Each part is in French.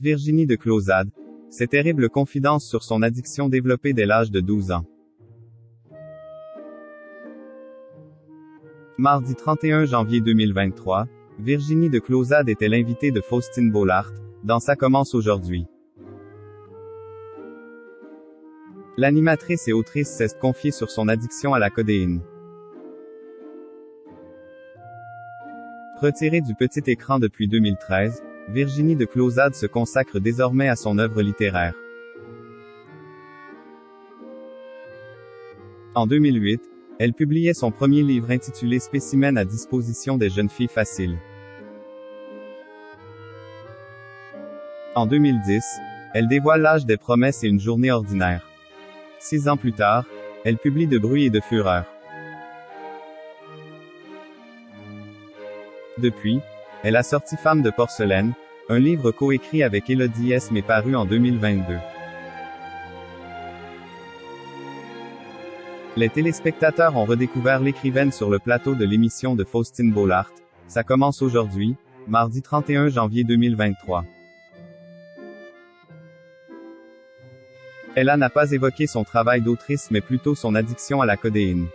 Virginie de Clozade. Ses terribles confidences sur son addiction développée dès l'âge de 12 ans. Mardi 31 janvier 2023, Virginie de Clozade était l'invitée de Faustine Bollaert, dans Ça commence aujourd'hui. L'animatrice et autrice s'est confiée sur son addiction à la codéine. Retirée du petit écran depuis 2013, Virginie de Clozade se consacre désormais à son œuvre littéraire. En 2008, elle publiait son premier livre intitulé Spécimen à disposition des jeunes filles faciles. En 2010, elle dévoile L'âge des promesses et une journée ordinaire. 6 ans plus tard, elle publie De bruit et de fureur. Depuis, elle a sorti Femme de porcelaine, un livre coécrit avec Élodie S. mais paru en 2022. Les téléspectateurs ont redécouvert l'écrivaine sur le plateau de l'émission de Faustine Bollaert. Ça commence aujourd'hui, mardi 31 janvier 2023. Elle n'a pas évoqué son travail d'autrice mais plutôt son addiction à la codéine.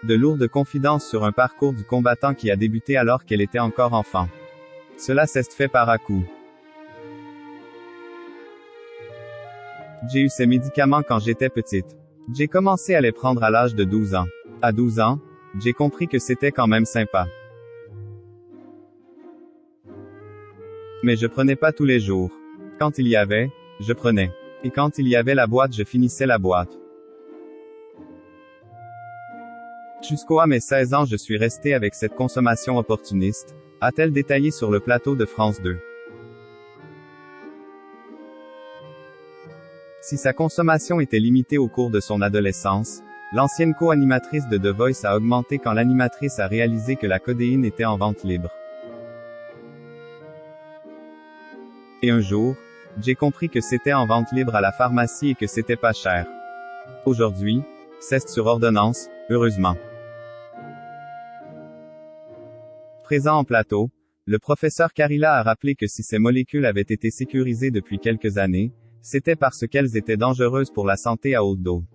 De lourdes confidences sur un parcours du combattant qui a débuté alors qu'elle était encore enfant. Cela s'est fait par à-coups. J'ai eu ces médicaments quand j'étais petite. J'ai commencé à les prendre à l'âge de 12 ans. À 12 ans, j'ai compris que c'était quand même sympa. Mais je prenais pas tous les jours. Quand il y avait, je prenais. Et quand il y avait la boîte, je finissais la boîte. Jusqu'à mes 16 ans, je suis resté avec cette consommation opportuniste, a-t-elle détaillé sur le plateau de France 2. Si sa consommation était limitée au cours de son adolescence, l'ancienne co-animatrice de The Voice a augmenté quand l'animatrice a réalisé que la codéine était en vente libre. Et un jour, j'ai compris que c'était en vente libre à la pharmacie et que c'était pas cher. Aujourd'hui, c'est sur ordonnance, heureusement. Présent en plateau, le professeur Carilla a rappelé que si ces molécules avaient été sécurisées depuis quelques années, c'était parce qu'elles étaient dangereuses pour la santé à haute dose.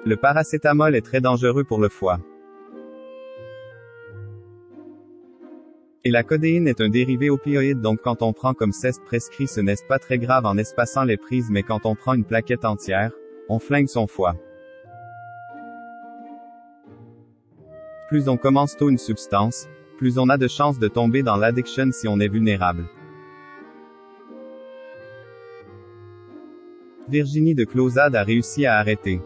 Le paracétamol est très dangereux pour le foie. Et la codéine est un dérivé opioïde, donc quand on prend comme c'est prescrit, ce n'est pas très grave en espaçant les prises, mais quand on prend une plaquette entière, on flingue son foie. Plus on commence tôt une substance, plus on a de chances de tomber dans l'addiction si on est vulnérable. Virginie de Clozade a réussi à arrêter.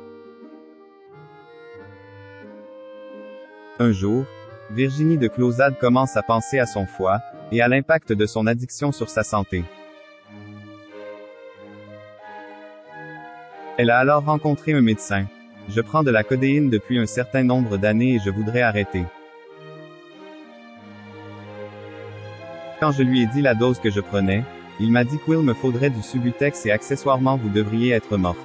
Un jour, Virginie de Clozade commence à penser à son foie, et à l'impact de son addiction sur sa santé. Elle a alors rencontré un médecin. Je prends de la codéine depuis un certain nombre d'années et je voudrais arrêter. Quand je lui ai dit la dose que je prenais, il m'a dit qu'il me faudrait du Subutex et accessoirement vous devriez être morte.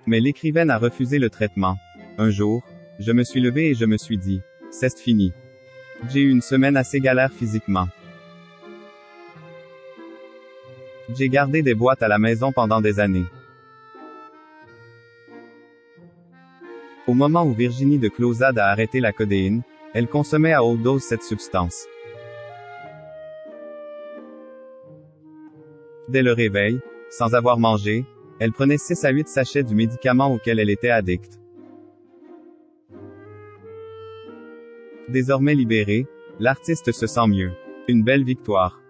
Mais l'écrivaine a refusé le traitement. Un jour, je me suis levé et je me suis dit, c'est fini. J'ai eu une semaine assez galère physiquement. J'ai gardé des boîtes à la maison pendant des années. Au moment où Virginie de Clozade a arrêté la codéine, elle consommait à haute dose cette substance. Dès le réveil, sans avoir mangé, elle prenait 6 à 8 sachets du médicament auquel elle était addicte. Désormais libérée, l'artiste se sent mieux. Une belle victoire.